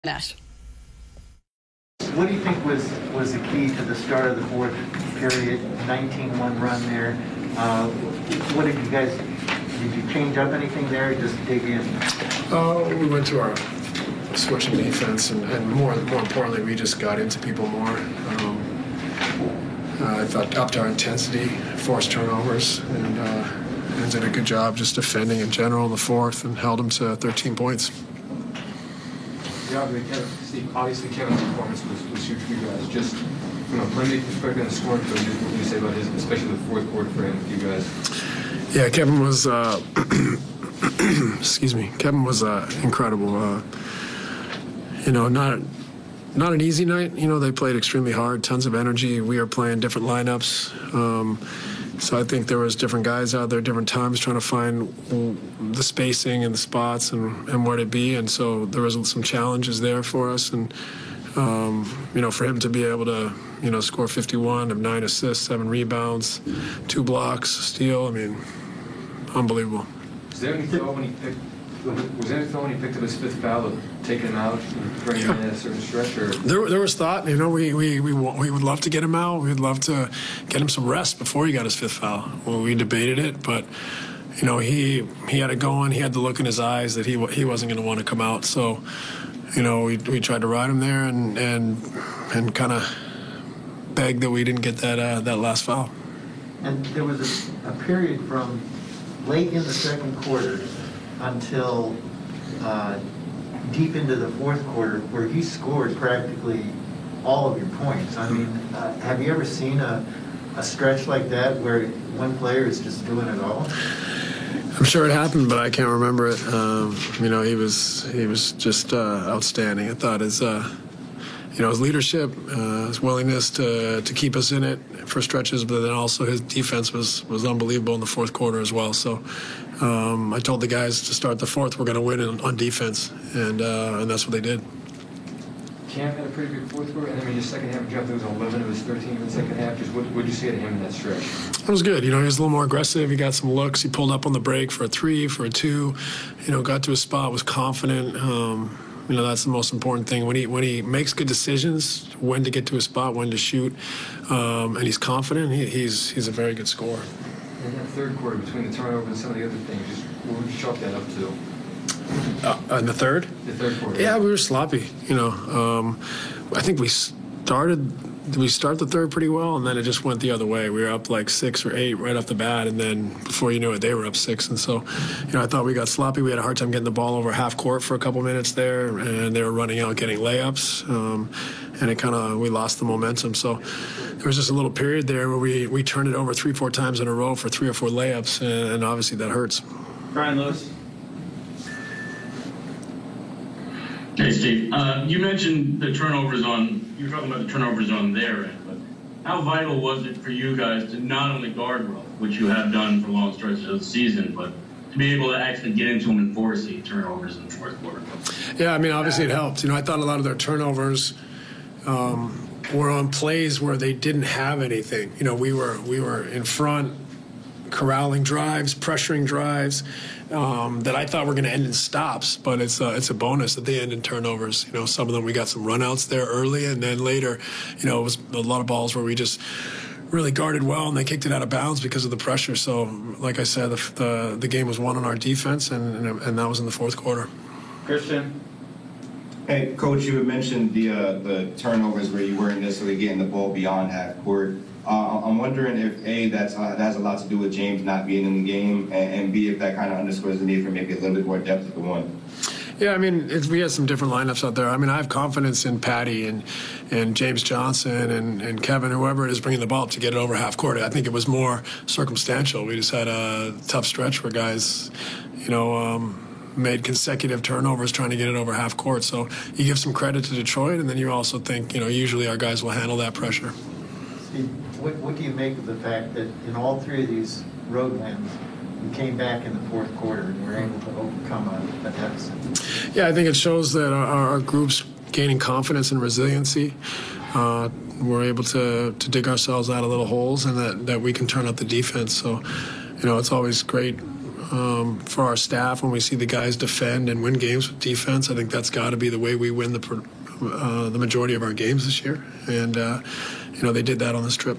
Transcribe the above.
Nash. What do you think was the key to the start of the fourth period, 19-1 run there? What did you change up anything there? Just dig in. We went to our switching defense, and more importantly, we just got into people more. I thought upped our intensity, forced turnovers, and did a good job just defending in general in the fourth and held them to 13 points. Yeah, Steve, obviously Kevin's performance was huge for you guys. Just from a perimeter perspective and scoring, what do you say about his, especially the fourth quarter for him, you guys? Yeah, Kevin was, excuse me, Kevin was incredible. Not an easy night. They played extremely hard, tons of energy. We are playing different lineups. So I think there was different guys out there, different times trying to find the spacing and the spots and where to be. And so there was some challenges there for us. And, for him to be able to, score 51 of 9 assists, 7 rebounds, 2 blocks, steal, unbelievable. Was there any thought when he picked up his fifth foul of taking him out and bringing him in at a certain stretch? Or? There was thought. We would love to get him out. We'd love to get him some rest before he got his fifth foul. Well, we debated it, but he had it going. He had the look in his eyes that he wasn't going to want to come out. So we tried to ride him there and kind of begged that we didn't get that last foul. And there was a period from late in the second quarter until deep into the fourth quarter where he scored practically all of your points. Have you ever seen a stretch like that where one player is just doing it all? I'm sure it happened, but I can't remember it. He was just outstanding. I thought his leadership, his willingness to keep us in it for stretches, but then also his defense was unbelievable in the fourth quarter as well. So I told the guys to start the fourth, we're going to win on defense, and that's what they did. Cam had a pretty good fourth quarter, and his second half jump, there was 11 of his 13 in the second half. Just what did you see at him in that stretch? It was good. He was a little more aggressive. He got some looks. He pulled up on the break for a 3, for a 2. Got to his spot, was confident. That's the most important thing. When he makes good decisions, when to get to a spot, when to shoot, and he's confident, he's a very good scorer. In that third quarter, between the turnovers and some of the other things, just what would you chalk that up to? In the third? The third quarter. Yeah, we were sloppy. I think we started the third pretty well, and then it just went the other way. We were up like 6 or 8 right off the bat, and then before you knew it, they were up 6. And so, I thought we got sloppy. We had a hard time getting the ball over half court for a couple minutes there, and they were running out getting layups, and we lost the momentum. So there was just a little period there where we turned it over 3-4 times in a row for 3 or 4 layups, and obviously that hurts. Brian Lewis. Hey, Steve. You mentioned the turnovers you were talking about the turnovers on their end, but how vital was it for you guys to not only guard well, which you have done for long stretches of the season, but to be able to actually get into them and force the turnovers in the fourth quarter? Yeah, obviously it helped. I thought a lot of their turnovers were on plays where they didn't have anything. We were in front, corralling drives, pressuring drives that I thought were going to end in stops, but it's a bonus that they end in turnovers. Some of them we got some runouts there early, and then later, it was a lot of balls where we just really guarded well, and they kicked it out of bounds because of the pressure. So, like I said, the game was won on our defense, and that was in the fourth quarter. Christian. Hey, Coach, you had mentioned the turnovers where you weren't necessarily getting the ball beyond half court. I'm wondering if A, that has a lot to do with James not being in the game, and B, if that kind of underscores the need for maybe a little bit more depth at the 1. Yeah, we had some different lineups out there. I have confidence in Patty and James Johnson and Kevin, whoever it is bringing the ball up to get it over half court. I think it was more circumstantial. We just had a tough stretch where guys, made consecutive turnovers trying to get it over half court. So you give some credit to Detroit, and then you also think, usually our guys will handle that pressure. Steve, what do you make of the fact that in all 3 of these road wins, you came back in the fourth quarter and were able to overcome a deficit? Yeah, I think it shows that our group's gaining confidence and resiliency. We're able to dig ourselves out of little holes, and that we can turn up the defense. So, it's always great for our staff when we see the guys defend and win games with defense. I think that's got to be the way we win the majority of our games this year. And, they did that on this trip.